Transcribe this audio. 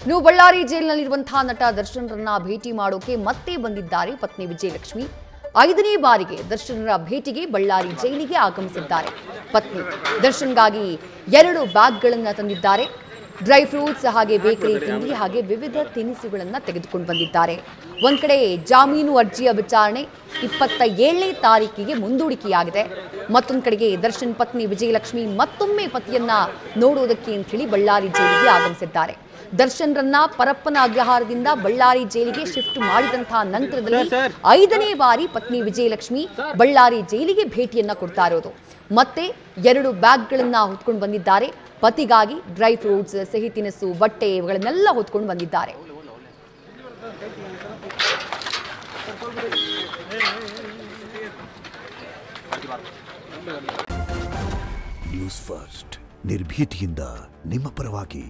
ಇನ್ನು ಬಳ್ಳಾರಿ ಜೈಲಿನಲ್ಲಿರುವಂತಹ ನಟ ದರ್ಶನ್ರನ್ನ ಭೇಟಿ ಮಾಡೋಕೆ ಮತ್ತೆ ಬಂದಿದ್ದಾರೆ ಪತ್ನಿ ವಿಜಯಲಕ್ಷ್ಮಿ. 5ನೇ ಬಾರಿಗೆ ದರ್ಶನ್ರ ಭೇಟಿಗೆ ಬಳ್ಳಾರಿ ಜೈಲಿಗೆ ಆಗಮಿಸಿದ್ದಾರೆ ಪತ್ನಿ. ದರ್ಶನ್ಗಾಗಿ 2 ಬ್ಯಾಗ್ಗಳನ್ನು ತಂದಿದ್ದಾರೆ. ಡ್ರೈ ಫ್ರೂಟ್ಸ್ ಹಾಗೆ ಬೇಕರಿ ತಿಂಡಿ ಹಾಗೆ ವಿವಿಧ ತಿನಿಸುಗಳನ್ನು ತೆಗೆದುಕೊಂಡು ಬಂದಿದ್ದಾರೆ. ಒಂದ್ ಕಡೆ ಜಾಮೀನು ಅರ್ಜಿಯ ವಿಚಾರಣೆ 27ನೇ ತಾರೀಕಿಗೆ ಮುಂದೂಡಿಕೆಯಾಗಿದೆ. ಮತ್ತೊಂದು ಕಡೆಗೆ ದರ್ಶನ್ ಪತ್ನಿ ವಿಜಯಲಕ್ಷ್ಮಿ ಮತ್ತೊಮ್ಮೆ ಪತಿಯನ್ನ ನೋಡುವುದಕ್ಕೆ ಅಂತ ಹೇಳಿ ಬಳ್ಳಾರಿ ಜೈಲಿಗೆ ಆಗಮಿಸಿದ್ದಾರೆ. ದರ್ಶನ್ರನ್ನ ಪರಪ್ಪನ ಅಗ್ರಹಾರದಿಂದ ಬಳ್ಳಾರಿ ಜೈಲಿಗೆ ಶಿಫ್ಟ್ ಮಾಡಿದಂತಹ ನಂತರದಲ್ಲಿ 5ನೇ ಬಾರಿ ಪತ್ನಿ ವಿಜಯಲಕ್ಷ್ಮಿ ಬಳ್ಳಾರಿ ಜೈಲಿಗೆ ಭೇಟಿಯನ್ನ ಕೊಡ್ತಾ ಇರೋದು. ಮತ್ತೆ 2 ಬ್ಯಾಗ್ಗಳನ್ನ ಹೊತ್ಕೊಂಡು ಬಂದಿದ್ದಾರೆ. ಪತಿಗಾಗಿ ಡ್ರೈ ಫ್ರೂಟ್ಸ್, ಸಿಹಿ ತಿನಿಸು, ಬಟ್ಟೆ ಇವುಗಳನ್ನೆಲ್ಲ ಹೊತ್ಕೊಂಡು ಬಂದಿದ್ದಾರೆ. ನ್ಯೂಸ್ ಫಸ್ಟ್ ನಿರ್ಭೀತಿಯಿಂದ ನಿಮ್ಮ ಪರವಾಗಿ.